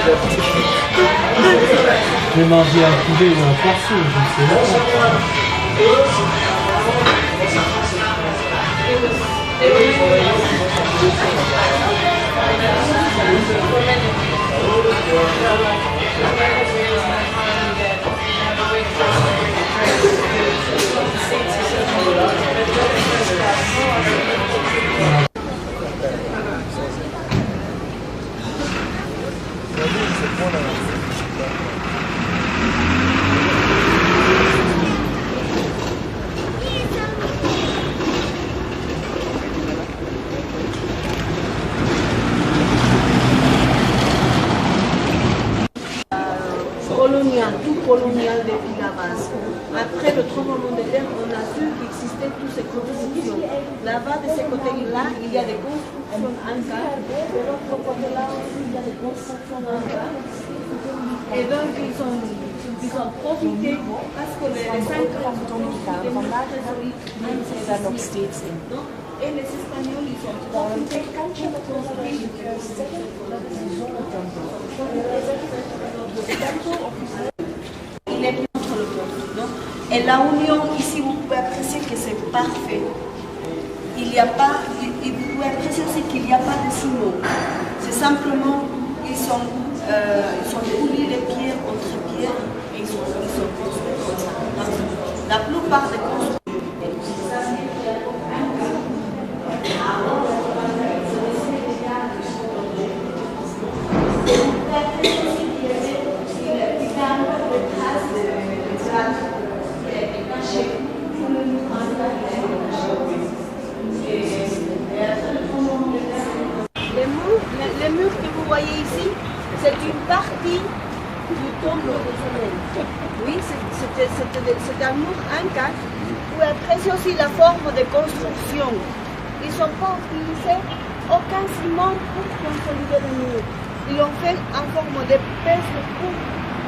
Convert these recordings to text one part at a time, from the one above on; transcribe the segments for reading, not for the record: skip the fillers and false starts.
Je vais manger un poulet ou un poisson, je sais pas. Colonial, tout colonial depuis la base. Après le tremblement de terre, on a vu qu'existaient toutes ces constructions. Là-bas, de ce côté-là, il y a des constructions Inca. De l'autre côté-là aussi, il y a des constructions Inca. Et donc, ils ont profité parce que les Incas ont construit des murs très solides. Et les Espagnols, ils ont profité pour construire il n'est plus entre le peuple. Et la union, ici, vous pouvez apprécier que c'est parfait. Il n'y a pas, vous pouvez apprécier aussi qu'il n'y a pas de signaux. C'est simplement, ils sont coulés les pierres entre pierres et ils sont construits comme ça. La plupart des constructions. Les murs que vous voyez ici, c'est une partie du temple du soleil. Oui, c'est un mur Inca. Vous pouvez apprécier aussi la forme de construction. Ils ne sont pas utilisés aucun ciment pour consolider le mur. Ils l'ont fait en forme de pèse pour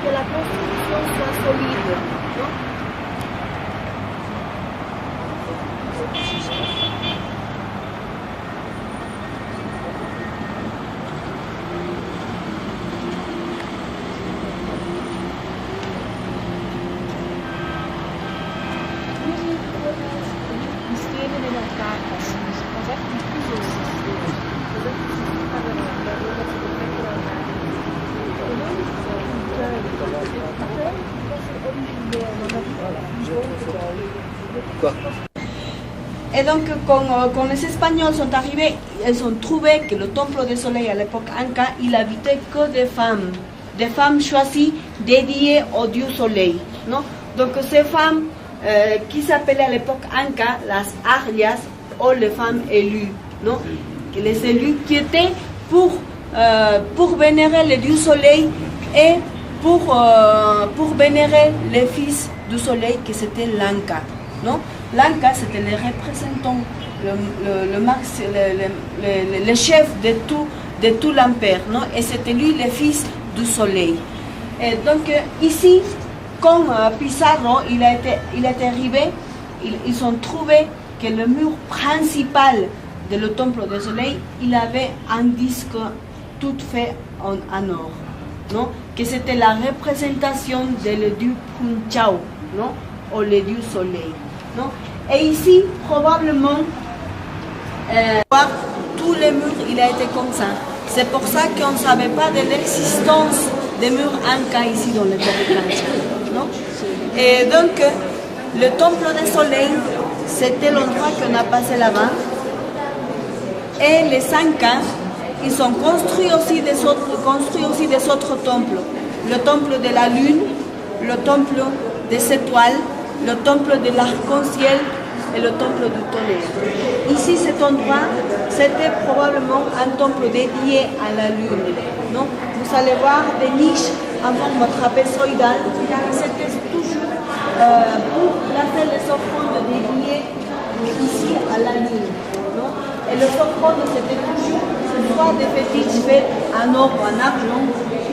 que la construction soit solide. Non? Et donc, quand les Espagnols sont arrivés, ils ont trouvé que le temple du soleil à l'époque Inca, il habitait que des femmes choisies dédiées au dieu soleil. Non? Donc, ces femmes qui s'appelaient à l'époque Inca, les arias, ou les femmes élues. Non? Les élus qui étaient pour vénérer le dieu soleil et pour vénérer les fils du soleil, qui c'était l'Inca. Non? L'Inca, c'était le représentant, le chef de tout l'empire, non? Et c'était lui le fils du soleil. Et donc ici, quand Pizarro il est arrivé, ils ont trouvé que le mur principal de le temple du soleil, il avait un disque tout fait en or, non? Que c'était la représentation de le dieu Punchao, non? Ou le dieu soleil. Non? Et ici, probablement, tous les murs, il a été comme ça. C'est pour ça qu'on ne savait pas de l'existence des murs Inca ici dans le territoire. Non? Et donc, le temple du soleil, c'était l'endroit qu'on a passé là-bas. Et les Incas, ils ont construit aussi des autres temples. Le temple de la lune, le temple des étoiles, le temple de l'arc-en-ciel et le temple du tonnerre. Ici, cet endroit, c'était probablement un temple dédié à la lune. Non? Vous allez voir des niches en forme trapézoïdale. C'était toujours pour placer les offrandes dédiées ici à la lune. Non? Et les offrandes, c'était toujours soit des fétiches faits en or ou en argent,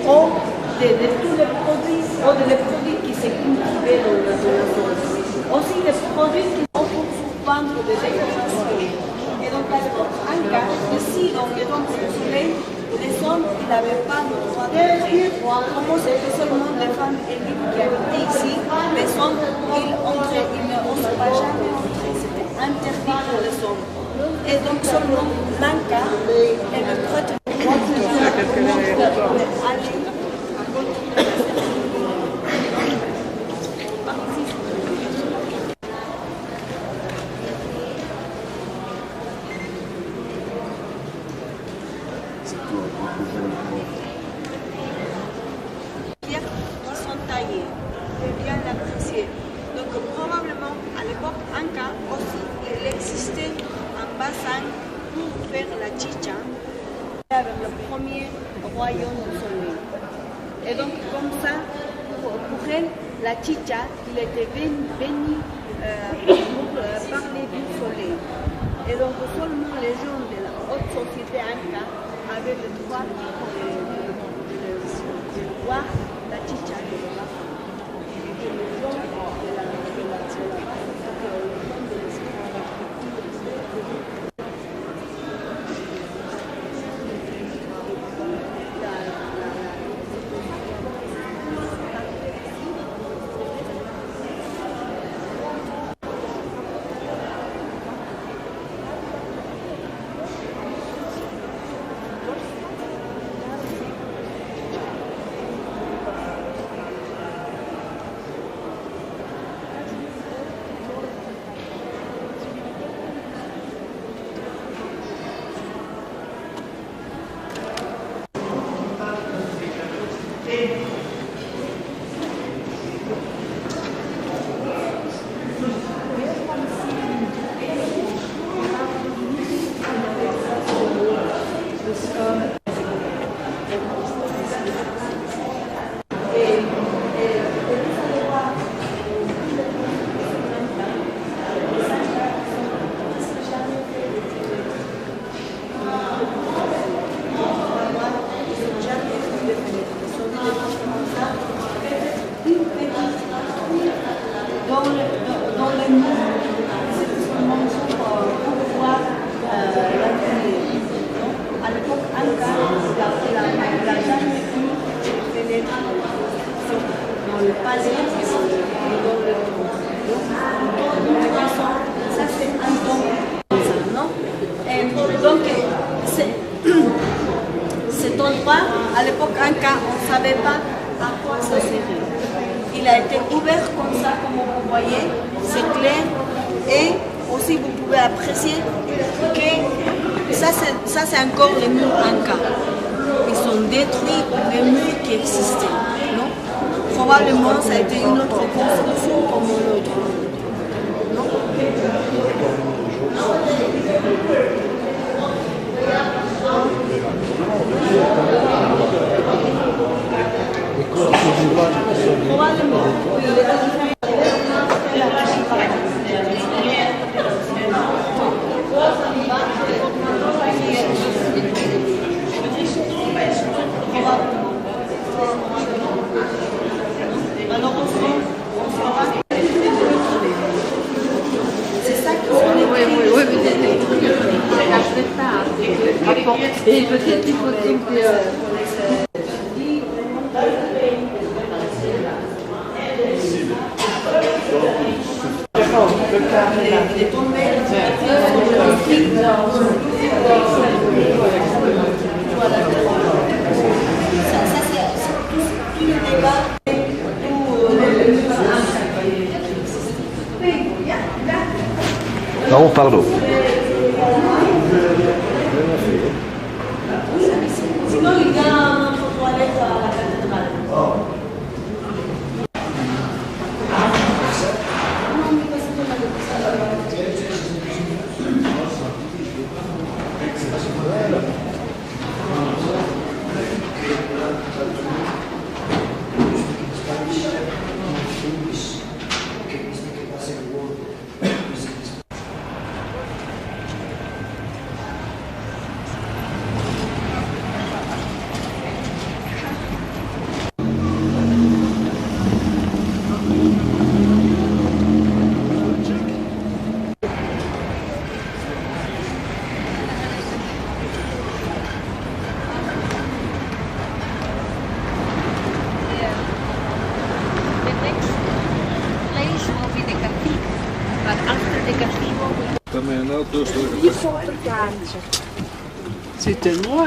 ou de tous les produits qui se cultivaient dans la zone. Aussi des produits qui sont pour vendre des décorations. Et donc à l'époque Inca, ici dans le temple du soleil, les hommes n'avaient pas le droit d'entrer. Comme c'était seulement les femmes élites qui habitaient ici, les hommes, ils entraient, ils ne osaient pas jamais entrer. C'était interdit pour les hommes. Et donc seulement l'Inca et le prêtre pouvaient aller. Qui sont taillés, bien appréciés. Donc probablement à l'époque Inca aussi, il existait un bassin pour faire la chicha avec le premier royaume du soleil. Et donc comme ça, pour elle, la chicha, il était béni pour parler du soleil. Et donc seulement les gens de la haute société Inca avaient le droit de voir la chicha de la femme. Et que les gens de la cet endroit, à l'époque Inca, on ne savait pas à quoi ça servait. Il a été ouvert comme ça, comme vous voyez, c'est clair. Et aussi, vous pouvez apprécier que ça c'est encore les murs Inca. Ils sont détruits, les murs qui existaient. Non? Probablement, ça a été une autre construction comme une autre. Non? Probablement, oui, malheureusement, on saura. C'est ça qui sont les oui, peut-être les trucs apportés, peut-être il faut trouver. Il est tombé. Ça c'est tout le débat. Non, pardon. Sinon, il y a un autre toilette à la cathédrale. Come un auto C'est tellement...